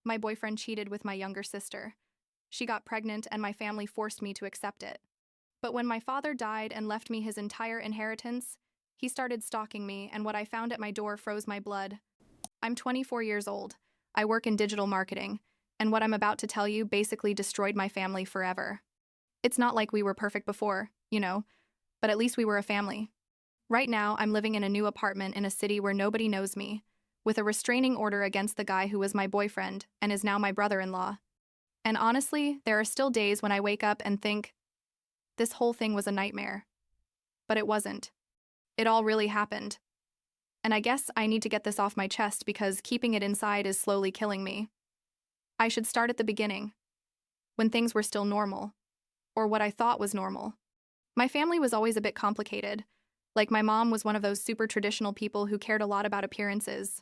my boyfriend cheated with my younger sister. She got pregnant and my family forced me to accept it. But when my father died and left me his entire inheritance, he started stalking me, and what I found at my door froze my blood. I'm 24 years old. I work in digital marketing, and what I'm about to tell you basically destroyed my family forever. It's not like we were perfect before, but at least we were a family. Right now, I'm living in a new apartment in a city where nobody knows me, with a restraining order against the guy who was my boyfriend and is now my brother-in-law. And honestly, there are still days when I wake up and think, this whole thing was a nightmare. But it wasn't. It all really happened. And I guess I need to get this off my chest because keeping it inside is slowly killing me. I should start at the beginning, when things were still normal, or what I thought was normal. My family was always a bit complicated. Like, my mom was one of those super traditional people who cared a lot about appearances,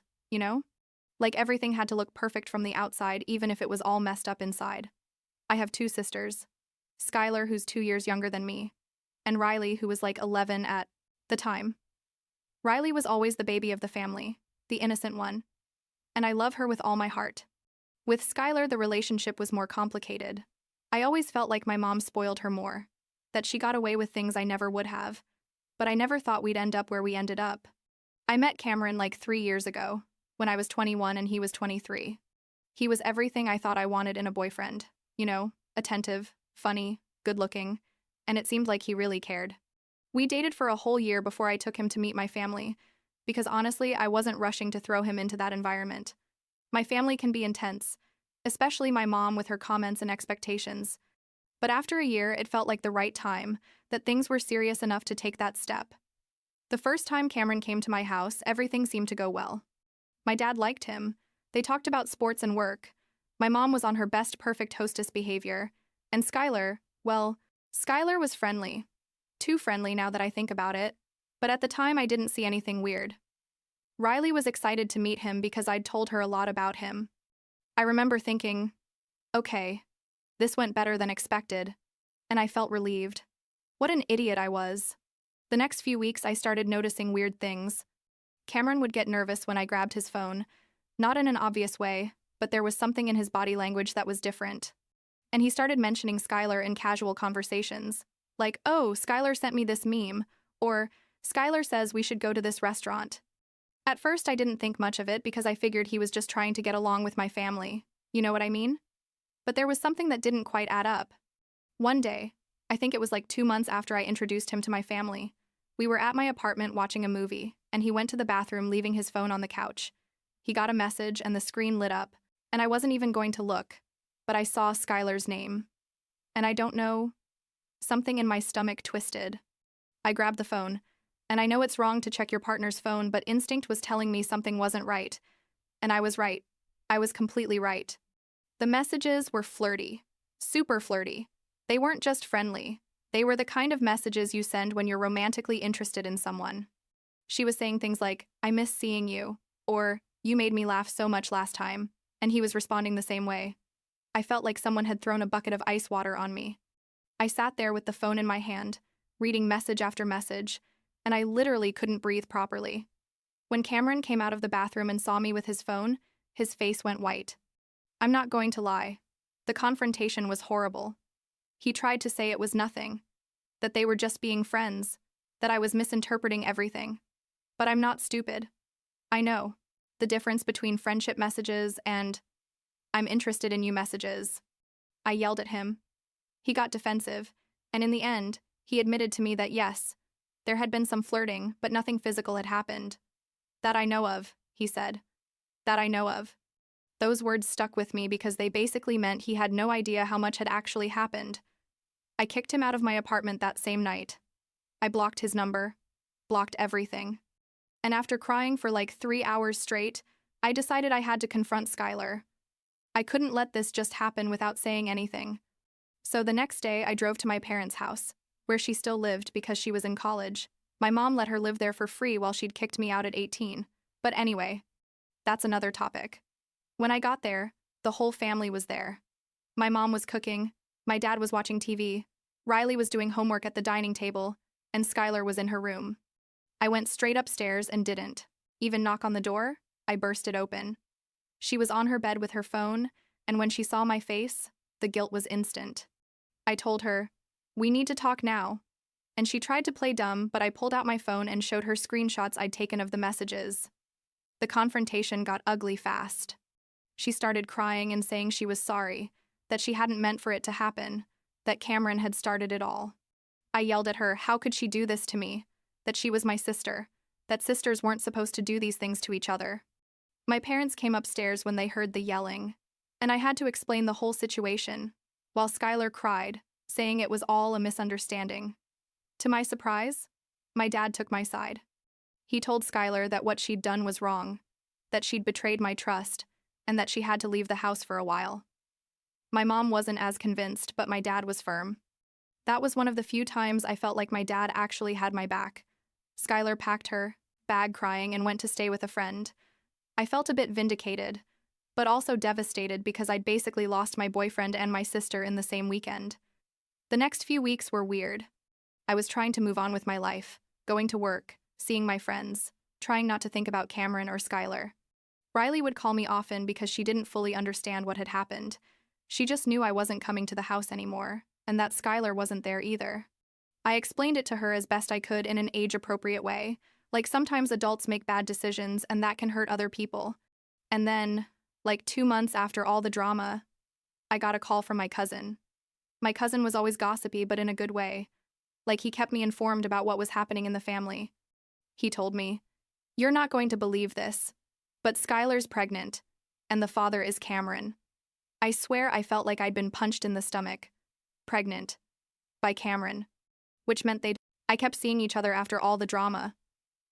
Like, everything had to look perfect from the outside, even if it was all messed up inside. I have two sisters, Skylar, who's 2 years younger than me, and Riley, who was like 11 at the time. Riley was always the baby of the family, the innocent one, and I love her with all my heart. With Skylar, the relationship was more complicated. I always felt like my mom spoiled her more, that she got away with things I never would have, but I never thought we'd end up where we ended up. I met Cameron like 3 years ago, when I was 21 and he was 23. He was everything I thought I wanted in a boyfriend, attentive, funny, good-looking, and it seemed like he really cared. We dated for a whole year before I took him to meet my family, because honestly, I wasn't rushing to throw him into that environment. My family can be intense, especially my mom with her comments and expectations. But after a year, it felt like the right time, that things were serious enough to take that step. The first time Cameron came to my house, everything seemed to go well. My dad liked him. They talked about sports and work. My mom was on her best perfect hostess behavior. And Skylar was friendly. Too friendly now that I think about it. But at the time, I didn't see anything weird. Riley was excited to meet him because I'd told her a lot about him. I remember thinking, okay, this went better than expected. And I felt relieved. What an idiot I was. The next few weeks, I started noticing weird things. Cameron would get nervous when I grabbed his phone, not in an obvious way, but there was something in his body language that was different. And he started mentioning Skylar in casual conversations, like, oh, Skylar sent me this meme, or Skylar says we should go to this restaurant. At first, I didn't think much of it because I figured he was just trying to get along with my family. You know what I mean? But there was something that didn't quite add up. One day, I think it was like 2 months after I introduced him to my family, we were at my apartment watching a movie, and he went to the bathroom, leaving his phone on the couch. He got a message and the screen lit up, and I wasn't even going to look, but I saw Skylar's name. And I don't know, something in my stomach twisted. I grabbed the phone, and I know it's wrong to check your partner's phone, but instinct was telling me something wasn't right. And I was right. I was completely right. The messages were flirty. Super flirty. They weren't just friendly. They were the kind of messages you send when you're romantically interested in someone. She was saying things like, I miss seeing you, or you made me laugh so much last time, and he was responding the same way. I felt like someone had thrown a bucket of ice water on me. I sat there with the phone in my hand, reading message after message, and I literally couldn't breathe properly. When Cameron came out of the bathroom and saw me with his phone, his face went white. I'm not going to lie. The confrontation was horrible. He tried to say it was nothing, that they were just being friends, that I was misinterpreting everything. But I'm not stupid. I know the difference between friendship messages and I'm interested in you messages. I yelled at him. He got defensive, and in the end, he admitted to me that yes, there had been some flirting, but nothing physical had happened. That I know of, he said. That I know of. Those words stuck with me because they basically meant he had no idea how much had actually happened. I kicked him out of my apartment that same night. I blocked his number, blocked everything. And after crying for like 3 hours straight, I decided I had to confront Skylar. I couldn't let this just happen without saying anything. So the next day, I drove to my parents' house, where she still lived because she was in college. My mom let her live there for free while she'd kicked me out at 18. But anyway, that's another topic. When I got there, the whole family was there. My mom was cooking, my dad was watching TV, Riley was doing homework at the dining table, and Skylar was in her room. I went straight upstairs and didn't even knock on the door. I burst it open. She was on her bed with her phone, and when she saw my face, the guilt was instant. I told her, "We need to talk now." And she tried to play dumb, but I pulled out my phone and showed her screenshots I'd taken of the messages. The confrontation got ugly fast. She started crying and saying she was sorry, that she hadn't meant for it to happen, that Cameron had started it all. I yelled at her, how could she do this to me? That she was my sister, that sisters weren't supposed to do these things to each other. My parents came upstairs when they heard the yelling, and I had to explain the whole situation, while Skylar cried, saying it was all a misunderstanding. To my surprise, my dad took my side. He told Skylar that what she'd done was wrong, that she'd betrayed my trust, and that she had to leave the house for a while. My mom wasn't as convinced, but my dad was firm. That was one of the few times I felt like my dad actually had my back. Skylar packed her bag crying and went to stay with a friend. I felt a bit vindicated, but also devastated because I'd basically lost my boyfriend and my sister in the same weekend. The next few weeks were weird. I was trying to move on with my life, going to work, seeing my friends, trying not to think about Cameron or Skylar. Riley would call me often because she didn't fully understand what had happened. She just knew I wasn't coming to the house anymore, and that Skylar wasn't there either. I explained it to her as best I could in an age-appropriate way, like sometimes adults make bad decisions and that can hurt other people. And then, like 2 months after all the drama, I got a call from my cousin. My cousin was always gossipy, but in a good way. Like he kept me informed about what was happening in the family. He told me, "You're not going to believe this, but Skylar's pregnant, and the father is Cameron." I swear I felt like I'd been punched in the stomach. Pregnant. By Cameron. Which meant I kept seeing each other after all the drama.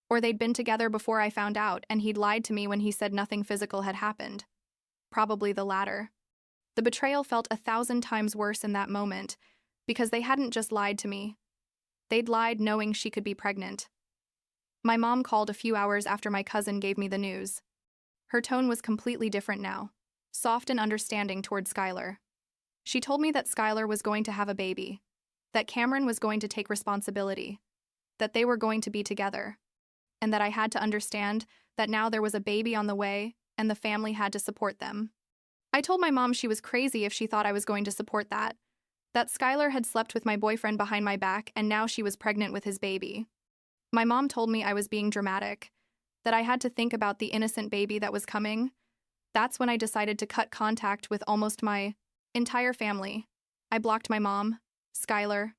Or they'd been together before I found out, and he'd lied to me when he said nothing physical had happened. Probably the latter. The betrayal felt 1,000 times worse in that moment, because they hadn't just lied to me. They'd lied knowing she could be pregnant. My mom called a few hours after my cousin gave me the news. Her tone was completely different now, soft and understanding toward Skylar. She told me that Skylar was going to have a baby, that Cameron was going to take responsibility, that they were going to be together, and that I had to understand that now there was a baby on the way and the family had to support them. I told my mom she was crazy if she thought I was going to support that Skylar had slept with my boyfriend behind my back and now she was pregnant with his baby. My mom told me I was being dramatic, that I had to think about the innocent baby that was coming. That's when I decided to cut contact with almost my entire family. I blocked my mom, Skylar.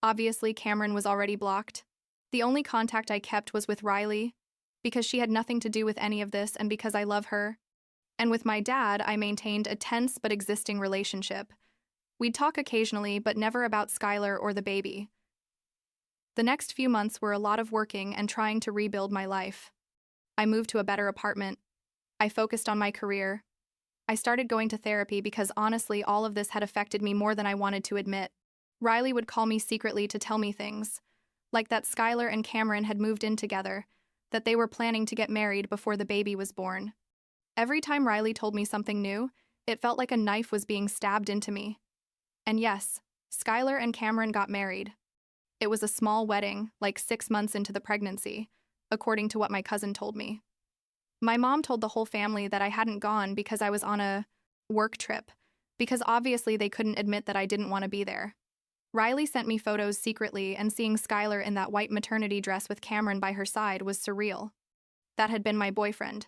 Obviously, Cameron was already blocked. The only contact I kept was with Riley, because she had nothing to do with any of this and because I love her. And with my dad, I maintained a tense but existing relationship. We'd talk occasionally, but never about Skylar or the baby. The next few months were a lot of working and trying to rebuild my life. I moved to a better apartment. I focused on my career. I started going to therapy because honestly, all of this had affected me more than I wanted to admit. Riley would call me secretly to tell me things, like that Skylar and Cameron had moved in together, that they were planning to get married before the baby was born. Every time Riley told me something new, it felt like a knife was being stabbed into me. And yes, Skylar and Cameron got married. It was a small wedding, like 6 months into the pregnancy, according to what my cousin told me. My mom told the whole family that I hadn't gone because I was on a work trip, because obviously they couldn't admit that I didn't want to be there. Riley sent me photos secretly, and seeing Skylar in that white maternity dress with Cameron by her side was surreal. That had been my boyfriend.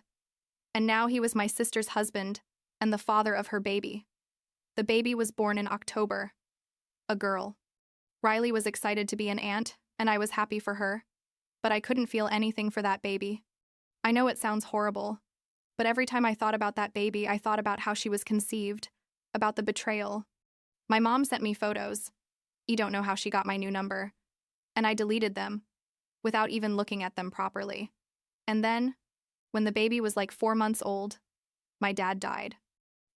And now he was my sister's husband and the father of her baby. The baby was born in October. A girl. Riley was excited to be an aunt, and I was happy for her. But I couldn't feel anything for that baby. I know it sounds horrible, but every time I thought about that baby, I thought about how she was conceived, about the betrayal. My mom sent me photos. You don't know how she got my new number. And I deleted them, without even looking at them properly. And then, when the baby was like 4 months old, my dad died.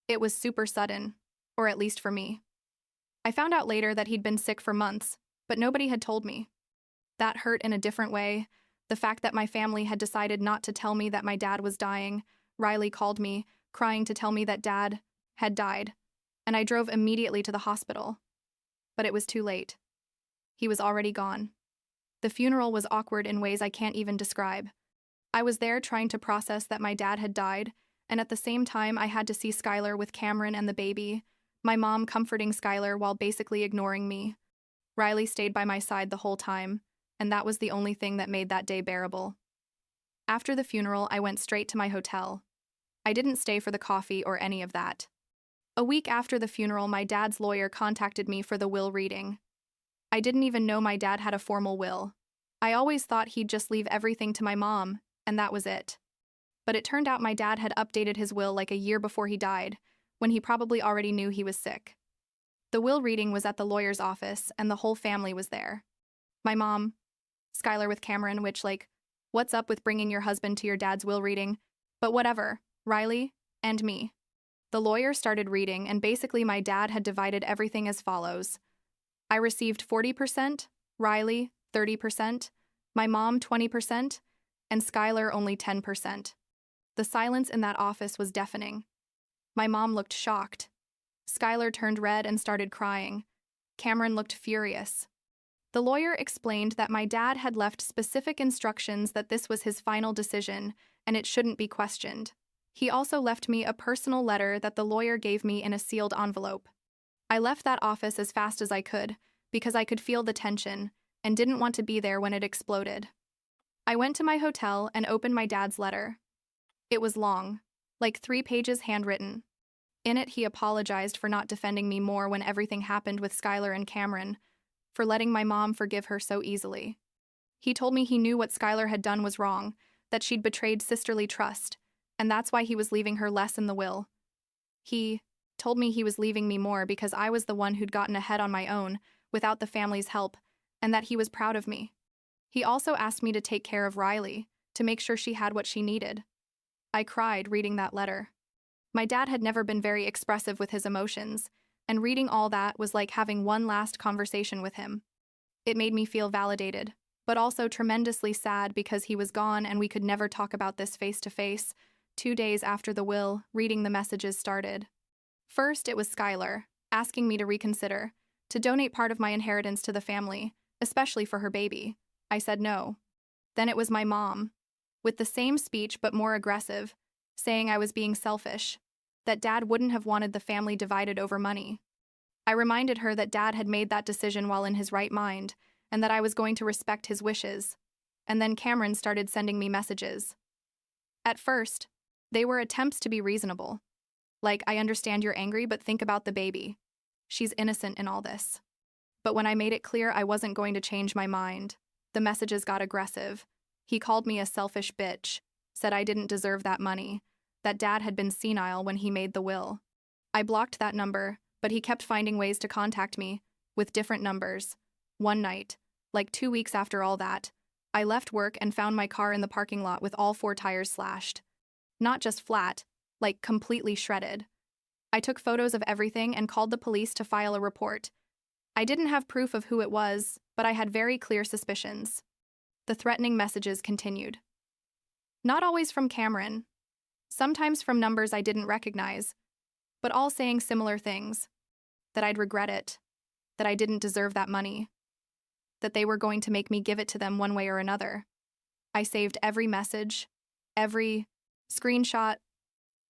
It was super sudden, or at least for me. I found out later that he'd been sick for months, but nobody had told me. That hurt in a different way. The fact that my family had decided not to tell me that my dad was dying. Riley called me, crying to tell me that Dad had died, and I drove immediately to the hospital. But it was too late. He was already gone. The funeral was awkward in ways I can't even describe. I was there trying to process that my dad had died, and at the same time I had to see Skylar with Cameron and the baby, my mom comforting Skylar while basically ignoring me. Riley stayed by my side the whole time, and that was the only thing that made that day bearable. After the funeral, I went straight to my hotel. I didn't stay for the coffee or any of that. A week after the funeral, my dad's lawyer contacted me for the will reading. I didn't even know my dad had a formal will. I always thought he'd just leave everything to my mom, and that was it. But it turned out my dad had updated his will like a year before he died, when he probably already knew he was sick. The will reading was at the lawyer's office, and the whole family was there. My mom, Skylar with Cameron, which, what's up with bringing your husband to your dad's will reading? But whatever, Riley, and me. The lawyer started reading, and basically my dad had divided everything as follows. I received 40%, Riley 30%, my mom 20%, and Skylar only 10%. The silence in that office was deafening. My mom looked shocked. Skylar turned red and started crying. Cameron looked furious. The lawyer explained that my dad had left specific instructions that this was his final decision and it shouldn't be questioned. He also left me a personal letter that the lawyer gave me in a sealed envelope. I left that office as fast as I could because I could feel the tension and didn't want to be there when it exploded. I went to my hotel and opened my dad's letter. It was long, 3 pages handwritten. In it, he apologized for not defending me more when everything happened with Skylar and Cameron, for letting my mom forgive her so easily. He told me he knew what Skylar had done was wrong, that she'd betrayed sisterly trust, and that's why he was leaving her less in the will. He told me he was leaving me more because I was the one who'd gotten ahead on my own, without the family's help, and that he was proud of me. He also asked me to take care of Riley, to make sure she had what she needed. I cried reading that letter. My dad had never been very expressive with his emotions, and reading all that was like having one last conversation with him. It made me feel validated, but also tremendously sad because he was gone and we could never talk about this face to face. 2 days after the will, reading the messages started. First, it was Skylar, asking me to reconsider, to donate part of my inheritance to the family, especially for her baby. I said no. Then it was my mom, with the same speech but more aggressive, saying I was being selfish, that Dad wouldn't have wanted the family divided over money. I reminded her that Dad had made that decision while in his right mind, and that I was going to respect his wishes. And then Cameron started sending me messages. At first, they were attempts to be reasonable. I understand you're angry, but think about the baby. She's innocent in all this. But when I made it clear I wasn't going to change my mind, the messages got aggressive. He called me a selfish bitch, said I didn't deserve that money, that Dad had been senile when he made the will. I blocked that number, but he kept finding ways to contact me, with different numbers. One night, 2 weeks after all that, I left work and found my car in the parking lot with all 4 tires slashed. Not just flat, completely shredded. I took photos of everything and called the police to file a report. I didn't have proof of who it was, but I had very clear suspicions. The threatening messages continued. Not always from Cameron. Sometimes from numbers I didn't recognize, but all saying similar things. That I'd regret it. That I didn't deserve that money. That they were going to make me give it to them one way or another. I saved every message, every screenshot,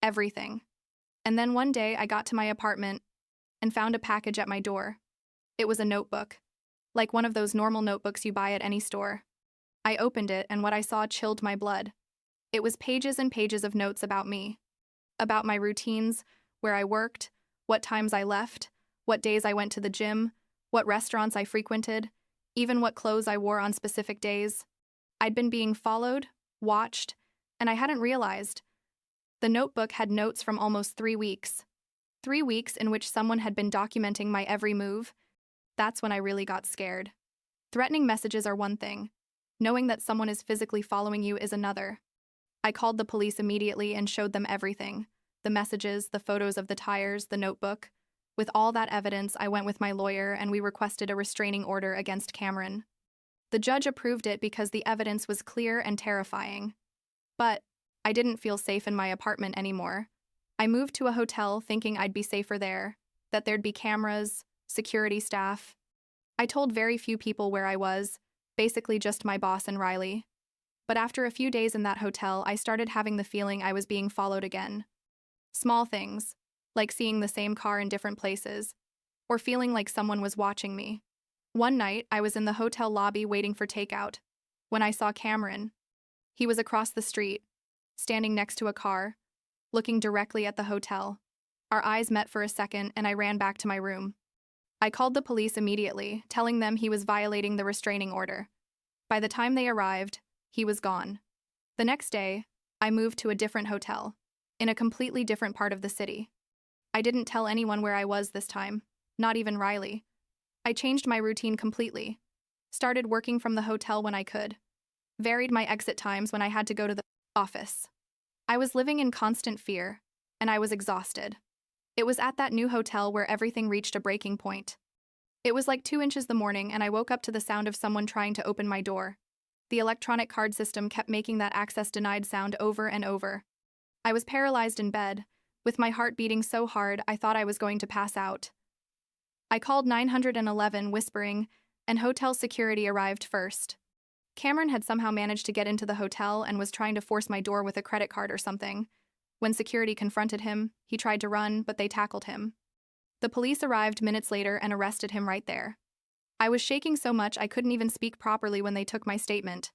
everything. And then one day I got to my apartment and found a package at my door. It was a notebook, like one of those normal notebooks you buy at any store. I opened it and what I saw chilled my blood. It was pages and pages of notes about me. About my routines, where I worked, what times I left, what days I went to the gym, what restaurants I frequented, even what clothes I wore on specific days. I'd been being followed, watched, and I hadn't realized. The notebook had notes from almost 3 weeks. 3 weeks in which someone had been documenting my every move. That's when I really got scared. Threatening messages are one thing. Knowing that someone is physically following you is another. I called the police immediately and showed them everything. The messages, the photos of the tires, the notebook. With all that evidence, I went with my lawyer and we requested a restraining order against Cameron. The judge approved it because the evidence was clear and terrifying. But I didn't feel safe in my apartment anymore. I moved to a hotel thinking I'd be safer there, that there'd be cameras, security staff. I told very few people where I was, basically just my boss and Riley. But after a few days in that hotel, I started having the feeling I was being followed again. Small things, like seeing the same car in different places, or feeling like someone was watching me. One night, I was in the hotel lobby waiting for takeout, when I saw Cameron. He was across the street, standing next to a car, looking directly at the hotel. Our eyes met for a second, and I ran back to my room. I called the police immediately, telling them he was violating the restraining order. By the time they arrived, he was gone. The next day, I moved to a different hotel, in a completely different part of the city. I didn't tell anyone where I was this time, not even Riley. I changed my routine completely, started working from the hotel when I could, varied my exit times when I had to go to the office. I was living in constant fear, and I was exhausted. It was at that new hotel where everything reached a breaking point. It was like 2 inches the morning, and I woke up to the sound of someone trying to open my door. The electronic card system kept making that access denied sound over and over. I was paralyzed in bed, with my heart beating so hard I thought I was going to pass out. I called 911 whispering, and hotel security arrived first. Cameron had somehow managed to get into the hotel and was trying to force my door with a credit card or something. When security confronted him, he tried to run, but they tackled him. The police arrived minutes later and arrested him right there. I was shaking so much I couldn't even speak properly when they took my statement.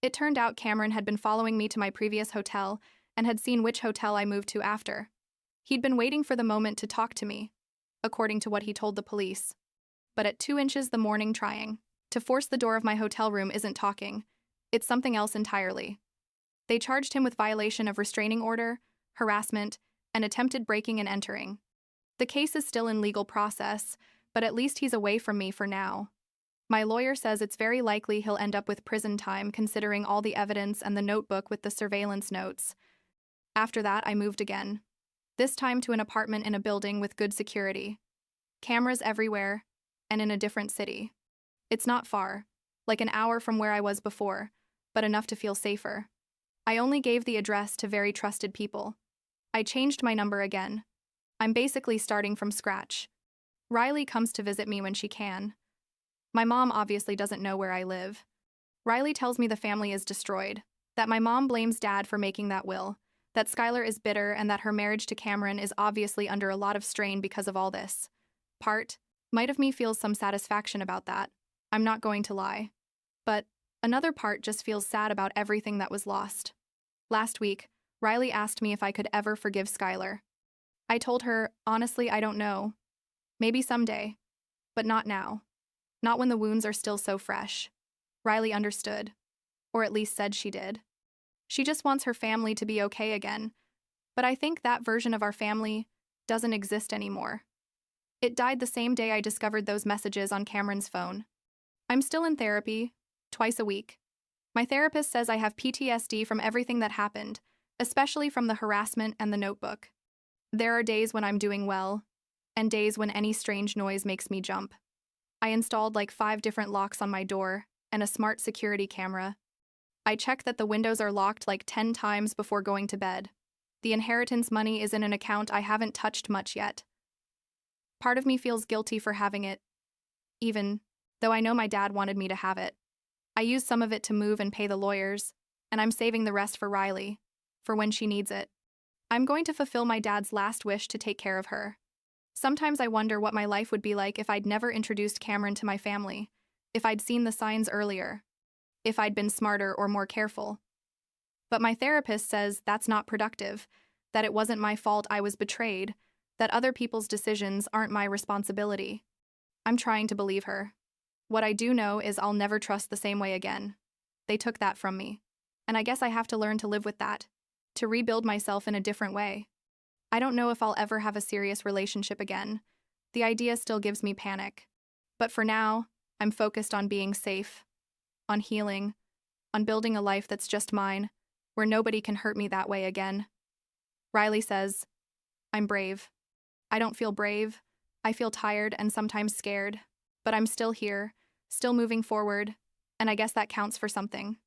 It turned out Cameron had been following me to my previous hotel and had seen which hotel I moved to after. He'd been waiting for the moment to talk to me, according to what he told the police. But at 2 inches the morning trying to force the door of my hotel room isn't talking. It's something else entirely. They charged him with violation of restraining order, harassment, and attempted breaking and entering. The case is still in legal process, but at least he's away from me for now. My lawyer says it's very likely he'll end up with prison time considering all the evidence and the notebook with the surveillance notes. After that, I moved again. This time to an apartment in a building with good security. Cameras everywhere, and in a different city. It's not far, like an hour from where I was before, but enough to feel safer. I only gave the address to very trusted people. I changed my number again. I'm basically starting from scratch. Riley comes to visit me when she can. My mom obviously doesn't know where I live. Riley tells me the family is destroyed, that my mom blames Dad for making that will, that Skylar is bitter, and that her marriage to Cameron is obviously under a lot of strain because of all this. Part of me feels some satisfaction about that. I'm not going to lie. But another part just feels sad about everything that was lost. Last week, Riley asked me if I could ever forgive Skylar. I told her, honestly, I don't know. Maybe someday. But not now. Not when the wounds are still so fresh. Riley understood. Or at least said she did. She just wants her family to be okay again. But I think that version of our family doesn't exist anymore. It died the same day I discovered those messages on Cameron's phone. I'm still in therapy, twice a week. My therapist says I have PTSD from everything that happened, especially from the harassment and the notebook. There are days when I'm doing well, and days when any strange noise makes me jump. I installed like 5 different locks on my door and a smart security camera. I check that the windows are locked like 10 times before going to bed. The inheritance money is in an account I haven't touched much yet. Part of me feels guilty for having it, even though I know my dad wanted me to have it. I used some of it to move and pay the lawyers, and I'm saving the rest for Riley, for when she needs it. I'm going to fulfill my dad's last wish to take care of her. Sometimes I wonder what my life would be like if I'd never introduced Cameron to my family, if I'd seen the signs earlier, if I'd been smarter or more careful. But my therapist says that's not productive, that it wasn't my fault I was betrayed, that other people's decisions aren't my responsibility. I'm trying to believe her. What I do know is I'll never trust the same way again. They took that from me. And I guess I have to learn to live with that, to rebuild myself in a different way. I don't know if I'll ever have a serious relationship again. The idea still gives me panic. But for now, I'm focused on being safe, on healing, on building a life that's just mine, where nobody can hurt me that way again. Riley says, I'm brave. I don't feel brave. I feel tired and sometimes scared. But I'm still here, still moving forward, and I guess that counts for something.